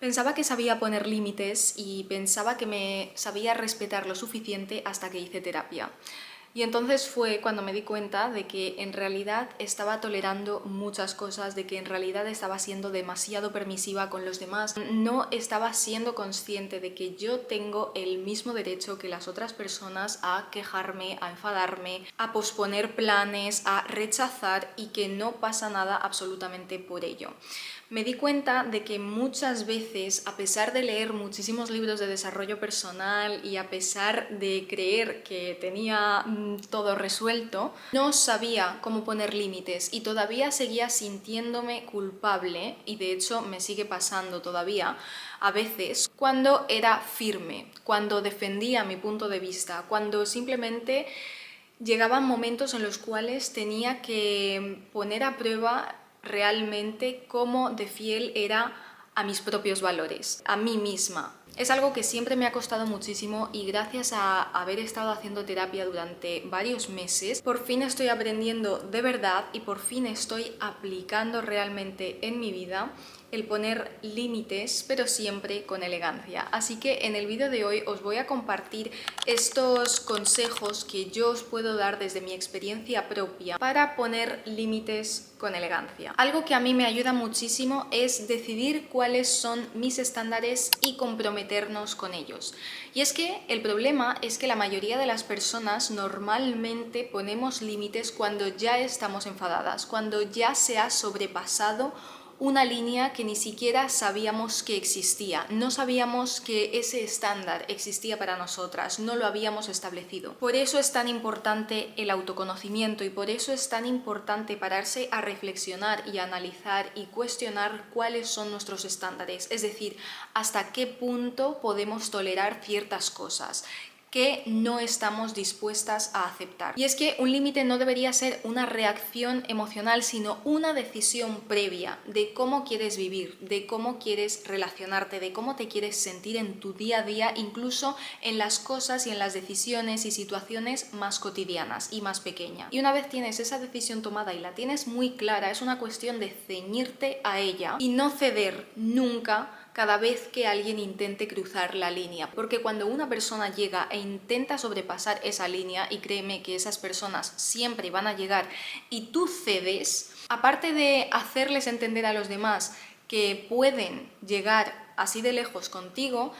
Pensaba que sabía poner límites y pensaba que me sabía respetar lo suficiente hasta que hice terapia. Y entonces fue cuando me di cuenta de que en realidad estaba tolerando muchas cosas, de que en realidad estaba siendo demasiado permisiva con los demás. No estaba siendo consciente de que yo tengo el mismo derecho que las otras personas a quejarme, a enfadarme, a posponer planes, a rechazar y que no pasa nada absolutamente por ello. Me di cuenta de que muchas veces, a pesar de leer muchísimos libros de desarrollo personal y a pesar de creer que tenía todo resuelto, no sabía cómo poner límites y todavía seguía sintiéndome culpable, y de hecho me sigue pasando todavía a veces, cuando era firme, cuando defendía mi punto de vista, cuando simplemente llegaban momentos en los cuales tenía que poner a prueba realmente cómo de fiel era a mis propios valores, a mí misma. Es algo que siempre me ha costado muchísimo y gracias a haber estado haciendo terapia durante varios meses, por fin estoy aprendiendo de verdad y por fin estoy aplicando realmente en mi vida el poner límites, pero siempre con elegancia. Así que en el vídeo de hoy os voy a compartir estos consejos que yo os puedo dar desde mi experiencia propia para poner límites con elegancia. Algo que a mí me ayuda muchísimo es decidir cuáles son mis estándares y comprometernos con ellos. Y es que el problema es que la mayoría de las personas normalmente ponemos límites cuando ya estamos enfadadas, cuando ya se ha sobrepasado una línea que ni siquiera sabíamos que existía, no sabíamos que ese estándar existía para nosotras, no lo habíamos establecido. Por eso es tan importante el autoconocimiento y por eso es tan importante pararse a reflexionar y a analizar y cuestionar cuáles son nuestros estándares, es decir, hasta qué punto podemos tolerar ciertas cosas que no estamos dispuestas a aceptar. Y es que un límite no debería ser una reacción emocional, sino una decisión previa de cómo quieres vivir, de cómo quieres relacionarte, de cómo te quieres sentir en tu día a día, incluso en las cosas y en las decisiones y situaciones más cotidianas y más pequeñas. Y una vez tienes esa decisión tomada y la tienes muy clara, es una cuestión de ceñirte a ella y no ceder nunca cada vez que alguien intente cruzar la línea, porque cuando una persona llega e intenta sobrepasar esa línea, y créeme que esas personas siempre van a llegar, y tú cedes, aparte de hacerles entender a los demás que pueden llegar así de lejos contigo,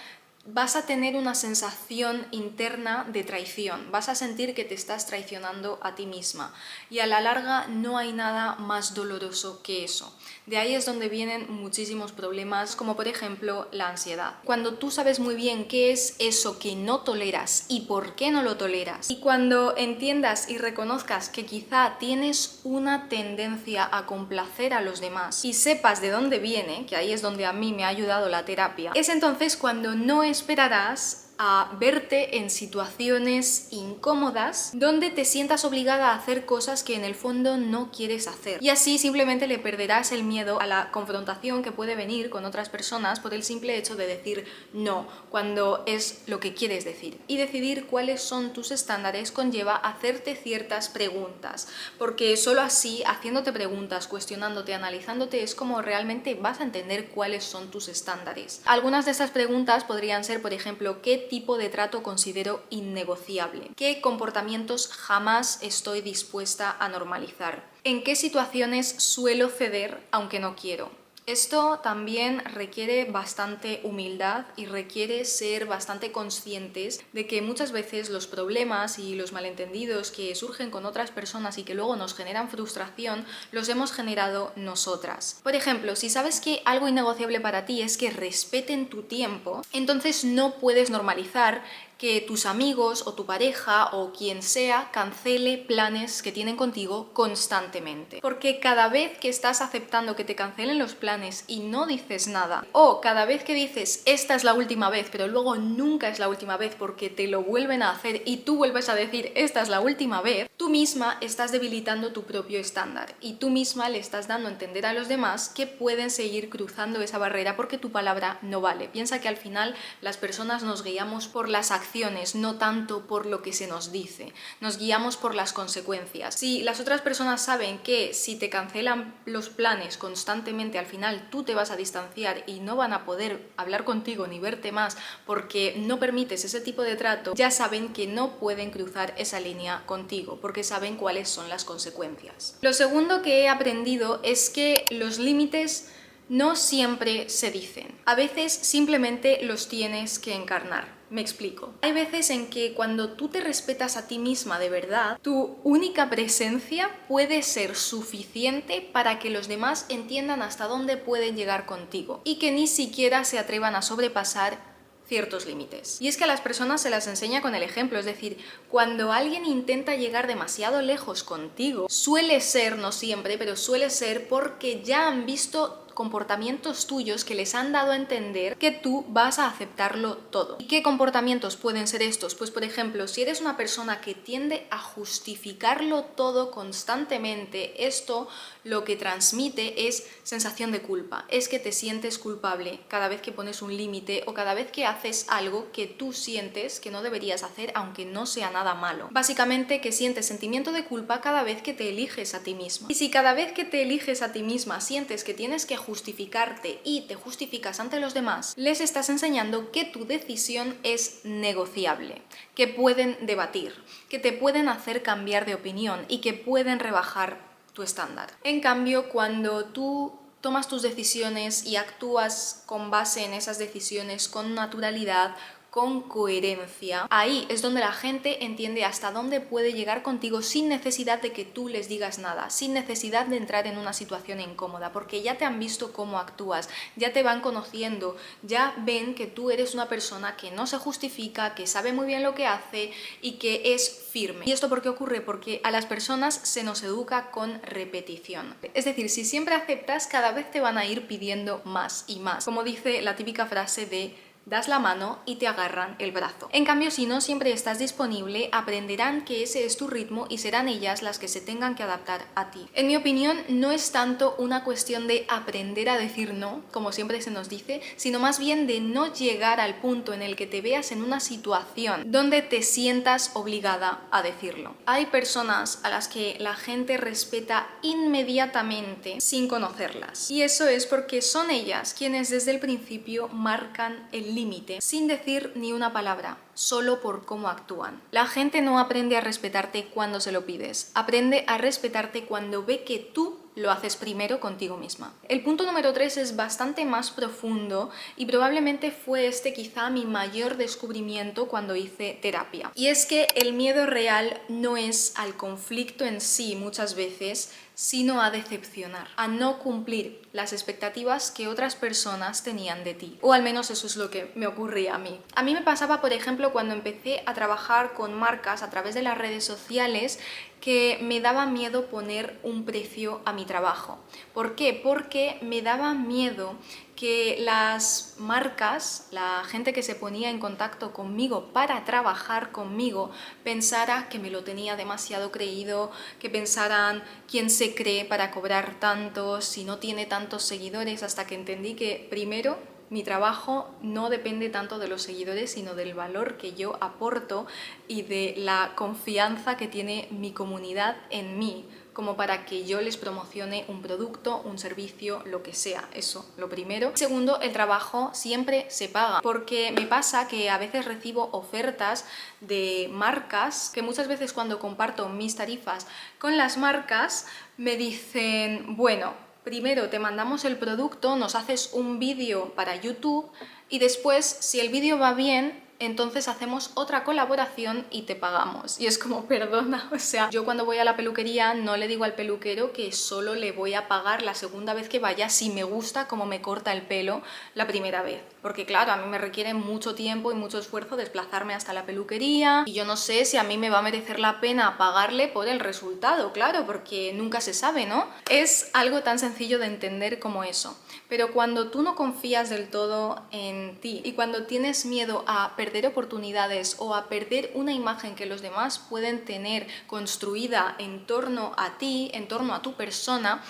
vas a tener una sensación interna de traición, vas a sentir que te estás traicionando a ti misma y a la larga no hay nada más doloroso que eso. De ahí es donde vienen muchísimos problemas, como por ejemplo la ansiedad. Cuando tú sabes muy bien qué es eso que no toleras y por qué no lo toleras, y cuando entiendas y reconozcas que quizá tienes una tendencia a complacer a los demás y sepas de dónde viene, que ahí es donde a mí me ha ayudado la terapia, es entonces cuando no esperarás a verte en situaciones incómodas donde te sientas obligada a hacer cosas que en el fondo no quieres hacer. Y así simplemente le perderás el miedo a la confrontación que puede venir con otras personas por el simple hecho de decir no cuando es lo que quieres decir. Y decidir cuáles son tus estándares conlleva hacerte ciertas preguntas, porque solo así, haciéndote preguntas, cuestionándote, analizándote, es como realmente vas a entender cuáles son tus estándares. Algunas de estas preguntas podrían ser, por ejemplo, ¿qué tipo de trato considero innegociable? ¿Qué comportamientos jamás estoy dispuesta a normalizar? ¿En qué situaciones suelo ceder aunque no quiero? Esto también requiere bastante humildad y requiere ser bastante conscientes de que muchas veces los problemas y los malentendidos que surgen con otras personas y que luego nos generan frustración, los hemos generado nosotras. Por ejemplo, si sabes que algo innegociable para ti es que respeten tu tiempo, entonces no puedes normalizar que tus amigos o tu pareja o quien sea cancele planes que tienen contigo constantemente. Porque cada vez que estás aceptando que te cancelen los planes y no dices nada, o cada vez que dices esta es la última vez, pero luego nunca es la última vez porque te lo vuelven a hacer y tú vuelves a decir esta es la última vez, tú misma estás debilitando tu propio estándar y tú misma le estás dando a entender a los demás que pueden seguir cruzando esa barrera porque tu palabra no vale. Piensa que al final las personas nos guiamos por las acciones acciones, no tanto por lo que se nos dice. Nos guiamos por las consecuencias. Si las otras personas saben que si te cancelan los planes constantemente, al final tú te vas a distanciar y no van a poder hablar contigo ni verte más porque no permites ese tipo de trato, ya saben que no pueden cruzar esa línea contigo porque saben cuáles son las consecuencias. Lo segundo que he aprendido es que los límites no siempre se dicen. A veces simplemente los tienes que encarnar. Me explico. Hay veces en que cuando tú te respetas a ti misma de verdad, tu única presencia puede ser suficiente para que los demás entiendan hasta dónde pueden llegar contigo y que ni siquiera se atrevan a sobrepasar ciertos límites. Y es que a las personas se las enseña con el ejemplo, es decir, cuando alguien intenta llegar demasiado lejos contigo, suele ser, no siempre, pero suele ser porque ya han visto comportamientos tuyos que les han dado a entender que tú vas a aceptarlo todo. ¿Y qué comportamientos pueden ser estos? Pues por ejemplo, si eres una persona que tiende a justificarlo todo constantemente, esto lo que transmite es sensación de culpa, es que te sientes culpable cada vez que pones un límite o cada vez que haces algo que tú sientes que no deberías hacer aunque no sea nada malo. Básicamente que sientes sentimiento de culpa cada vez que te eliges a ti misma. Y si cada vez que te eliges a ti misma sientes que tienes que justificarte y te justificas ante los demás, les estás enseñando que tu decisión es negociable, que pueden debatir, que te pueden hacer cambiar de opinión y que pueden rebajar tu estándar. En cambio, cuando tú tomas tus decisiones y actúas con base en esas decisiones con naturalidad, con coherencia, ahí es donde la gente entiende hasta dónde puede llegar contigo sin necesidad de que tú les digas nada, sin necesidad de entrar en una situación incómoda, porque ya te han visto cómo actúas, ya te van conociendo, ya ven que tú eres una persona que no se justifica, que sabe muy bien lo que hace y que es firme. ¿Y esto por qué ocurre? Porque a las personas se nos educa con repetición. Es decir, si siempre aceptas, cada vez te van a ir pidiendo más y más. Como dice la típica frase de das la mano y te agarran el brazo. En cambio, si no siempre estás disponible, aprenderán que ese es tu ritmo y serán ellas las que se tengan que adaptar a ti. En mi opinión, no es tanto una cuestión de aprender a decir no, como siempre se nos dice, sino más bien de no llegar al punto en el que te veas en una situación donde te sientas obligada a decirlo. Hay personas a las que la gente respeta inmediatamente sin conocerlas. Y eso es porque son ellas quienes desde el principio marcan el límite sin decir ni una palabra, solo por cómo actúan. La gente no aprende a respetarte cuando se lo pides, aprende a respetarte cuando ve que tú lo haces primero contigo misma. El punto número 3 es bastante más profundo y probablemente fue quizá mi mayor descubrimiento cuando hice terapia. Y es que el miedo real no es al conflicto en sí muchas veces, sino a decepcionar, a no cumplir las expectativas que otras personas tenían de ti. O al menos eso es lo que me ocurría a mí. A mí me pasaba, por ejemplo, cuando empecé a trabajar con marcas a través de las redes sociales, que me daba miedo poner un precio a mi trabajo. ¿Por qué? Porque me daba miedo que las marcas, la gente que se ponía en contacto conmigo para trabajar conmigo, pensara que me lo tenía demasiado creído, que pensaran quién se cree para cobrar tanto, si no tiene tantos seguidores, hasta que entendí que primero mi trabajo no depende tanto de los seguidores, sino del valor que yo aporto y de la confianza que tiene mi comunidad en mí, como para que yo les promocione un producto, un servicio, lo que sea. Eso, lo primero. Segundo, el trabajo siempre se paga, porque me pasa que a veces recibo ofertas de marcas que muchas veces cuando comparto mis tarifas con las marcas me dicen, bueno, primero te mandamos el producto, nos haces un vídeo para YouTube y después, si el vídeo va bien, entonces hacemos otra colaboración y te pagamos. Y es como, perdona, o sea, yo cuando voy a la peluquería no le digo al peluquero que solo le voy a pagar la segunda vez que vaya si me gusta cómo me corta el pelo la primera vez. Porque claro, a mí me requiere mucho tiempo y mucho esfuerzo desplazarme hasta la peluquería y yo no sé si a mí me va a merecer la pena pagarle por el resultado, claro, porque nunca se sabe, ¿no? Es algo tan sencillo de entender como eso. Pero cuando tú no confías del todo en ti y cuando tienes miedo a perder oportunidades o a perder una imagen que los demás pueden tener construida en torno a ti, en torno a tu persona,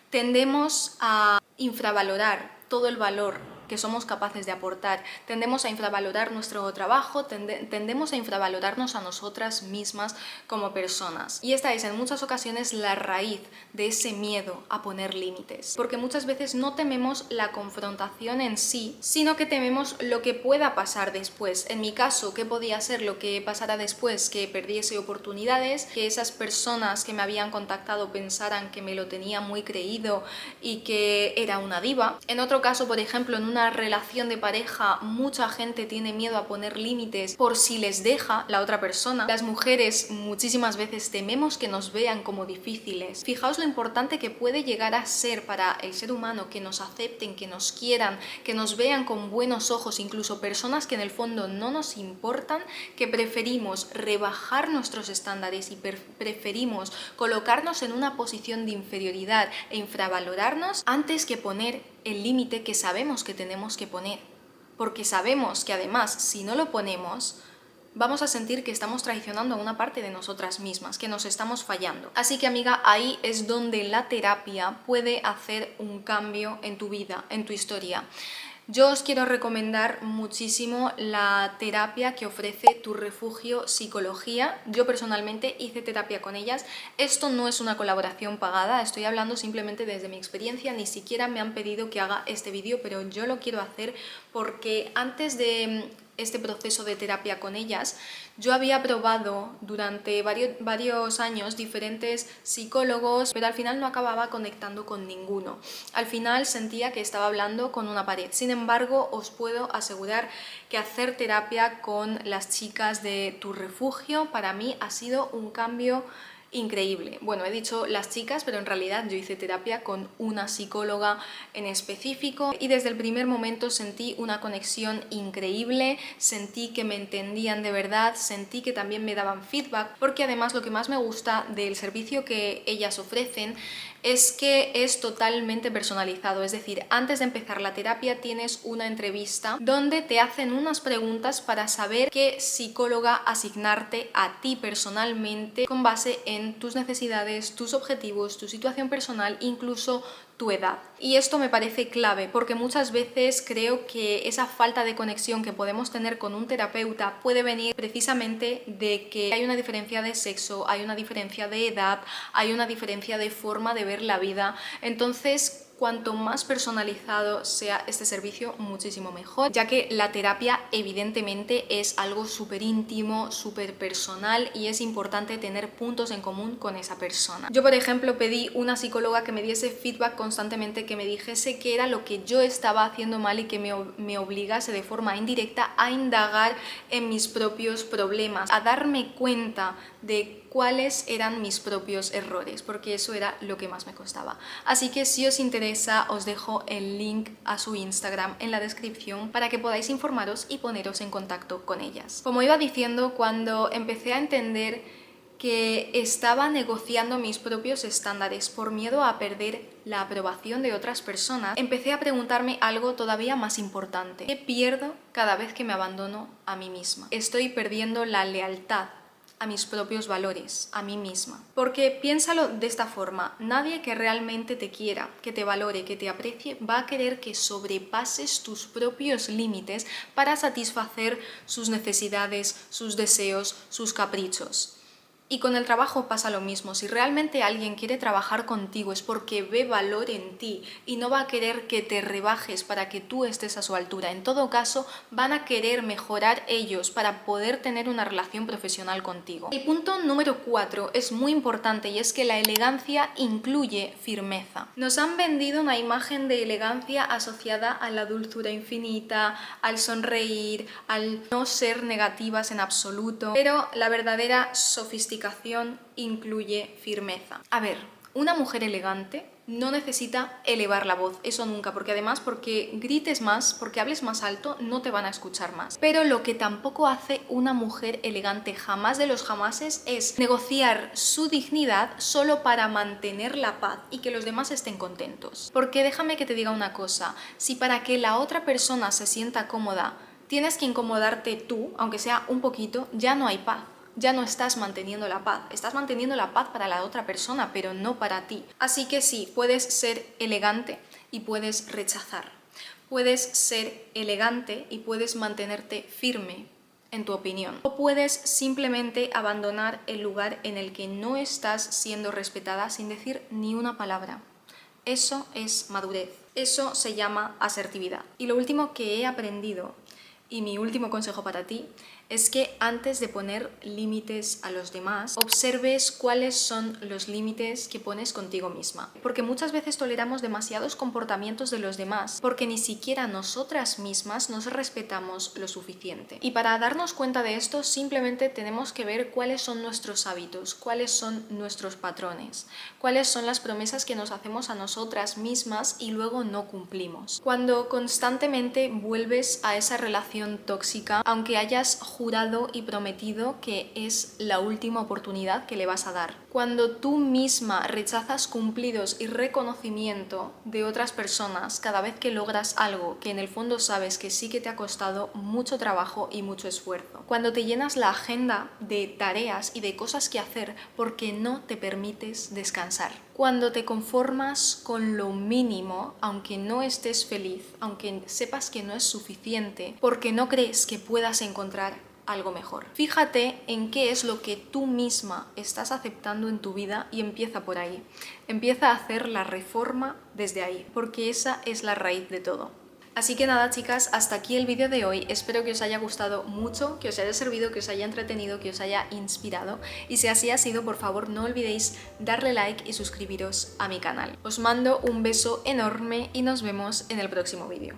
tendemos a infravalorar todo el valor que somos capaces de aportar. Tendemos a infravalorar nuestro trabajo, tendemos a infravalorarnos a nosotras mismas como personas. Y esta es en muchas ocasiones la raíz de ese miedo a poner límites. Porque muchas veces no tememos la confrontación en sí, sino que tememos lo que pueda pasar después. En mi caso, ¿qué podía ser lo que pasara después? Que perdiese oportunidades, que esas personas que me habían contactado pensaran que me lo tenía muy creído y que era una diva. En otro caso, por ejemplo, en una relación de pareja, mucha gente tiene miedo a poner límites por si les deja la otra persona. Las mujeres muchísimas veces tememos que nos vean como difíciles. Fijaos lo importante que puede llegar a ser para el ser humano que nos acepten, que nos quieran, que nos vean con buenos ojos, incluso personas que en el fondo no nos importan, que preferimos rebajar nuestros estándares y preferimos colocarnos en una posición de inferioridad e infravalorarnos antes que poner el límite que sabemos que tenemos que poner. Porque sabemos que además, si no lo ponemos, vamos a sentir que estamos traicionando a una parte de nosotras mismas, que nos estamos fallando. Así que, amiga, ahí es donde la terapia puede hacer un cambio en tu vida, en tu historia. Yo os quiero recomendar muchísimo la terapia que ofrece Tu Refugio Psicología. Yo personalmente hice terapia con ellas. Esto no es una colaboración pagada, estoy hablando simplemente desde mi experiencia. Ni siquiera me han pedido que haga este vídeo, pero yo lo quiero hacer porque antes de este proceso de terapia con ellas, yo había probado durante varios años diferentes psicólogos, pero al final no acababa conectando con ninguno. Al final sentía que estaba hablando con una pared. Sin embargo, os puedo asegurar que hacer terapia con las chicas de Tu Refugio para mí ha sido un cambio increíble. Bueno, he dicho las chicas, pero en realidad yo hice terapia con una psicóloga en específico y desde el primer momento sentí una conexión increíble, sentí que me entendían de verdad, sentí que también me daban feedback, porque además lo que más me gusta del servicio que ellas ofrecen es que es totalmente personalizado, es decir, antes de empezar la terapia tienes una entrevista donde te hacen unas preguntas para saber qué psicóloga asignarte a ti personalmente con base en tus necesidades, tus objetivos, tu situación personal, incluso tu edad. Y esto me parece clave porque muchas veces creo que esa falta de conexión que podemos tener con un terapeuta puede venir precisamente de que hay una diferencia de sexo, hay una diferencia de edad, hay una diferencia de forma de ver la vida. Entonces, cuanto más personalizado sea este servicio, muchísimo mejor, ya que la terapia evidentemente es algo súper íntimo, súper personal y es importante tener puntos en común con esa persona. Yo, por ejemplo, pedí una psicóloga que me diese feedback constantemente, que me dijese qué era lo que yo estaba haciendo mal y que me obligase de forma indirecta a indagar en mis propios problemas, a darme cuenta de cuáles eran mis propios errores, porque eso era lo que más me costaba. Así que si os interesa, os dejo el link a su Instagram en la descripción para que podáis informaros y poneros en contacto con ellas. Como iba diciendo, cuando empecé a entender que estaba negociando mis propios estándares por miedo a perder la aprobación de otras personas, empecé a preguntarme algo todavía más importante. ¿Qué pierdo cada vez que me abandono a mí misma? Estoy perdiendo la lealtad a mis propios valores, a mí misma. Porque piénsalo de esta forma, nadie que realmente te quiera, que te valore, que te aprecie, va a querer que sobrepases tus propios límites para satisfacer sus necesidades, sus deseos, sus caprichos. Y con el trabajo pasa lo mismo. Si realmente alguien quiere trabajar contigo es porque ve valor en ti y no va a querer que te rebajes para que tú estés a su altura. En todo caso, van a querer mejorar ellos para poder tener una relación profesional contigo. El punto número 4 es muy importante y es que la elegancia incluye firmeza. Nos han vendido una imagen de elegancia asociada a la dulzura infinita, al sonreír, al no ser negativas en absoluto, pero la verdadera sofisticación incluye firmeza. A ver, una mujer elegante no necesita elevar la voz, eso nunca, porque además porque grites más, porque hables más alto, no te van a escuchar más. Pero lo que tampoco hace una mujer elegante jamás de los jamases es negociar su dignidad solo para mantener la paz y que los demás estén contentos. Porque déjame que te diga una cosa, si para que la otra persona se sienta cómoda tienes que incomodarte tú, aunque sea un poquito, ya no hay paz. Ya no estás manteniendo la paz, estás manteniendo la paz para la otra persona, pero no para ti. Así que sí, puedes ser elegante y puedes rechazar. Puedes ser elegante y puedes mantenerte firme en tu opinión. O puedes simplemente abandonar el lugar en el que no estás siendo respetada sin decir ni una palabra. Eso es madurez. Eso se llama asertividad. Y lo último que he aprendido, y mi último consejo para ti, es que antes de poner límites a los demás, observes cuáles son los límites que pones contigo misma. Porque muchas veces toleramos demasiados comportamientos de los demás porque ni siquiera nosotras mismas nos respetamos lo suficiente. Y para darnos cuenta de esto, simplemente tenemos que ver cuáles son nuestros hábitos, cuáles son nuestros patrones, cuáles son las promesas que nos hacemos a nosotras mismas y luego no cumplimos. Cuando constantemente vuelves a esa relación tóxica, aunque hayas jurado y prometido que es la última oportunidad que le vas a dar. Cuando tú misma rechazas cumplidos y reconocimiento de otras personas cada vez que logras algo que en el fondo sabes que sí que te ha costado mucho trabajo y mucho esfuerzo. Cuando te llenas la agenda de tareas y de cosas que hacer porque no te permites descansar. Cuando te conformas con lo mínimo, aunque no estés feliz, aunque sepas que no es suficiente, porque no crees que puedas encontrar algo mejor. Fíjate en qué es lo que tú misma estás aceptando en tu vida y empieza por ahí. Empieza a hacer la reforma desde ahí, porque esa es la raíz de todo. Así que nada, chicas, hasta aquí el vídeo de hoy. Espero que os haya gustado mucho, que os haya servido, que os haya entretenido, que os haya inspirado. Y si así ha sido, por favor, no olvidéis darle like y suscribiros a mi canal. Os mando un beso enorme y nos vemos en el próximo vídeo.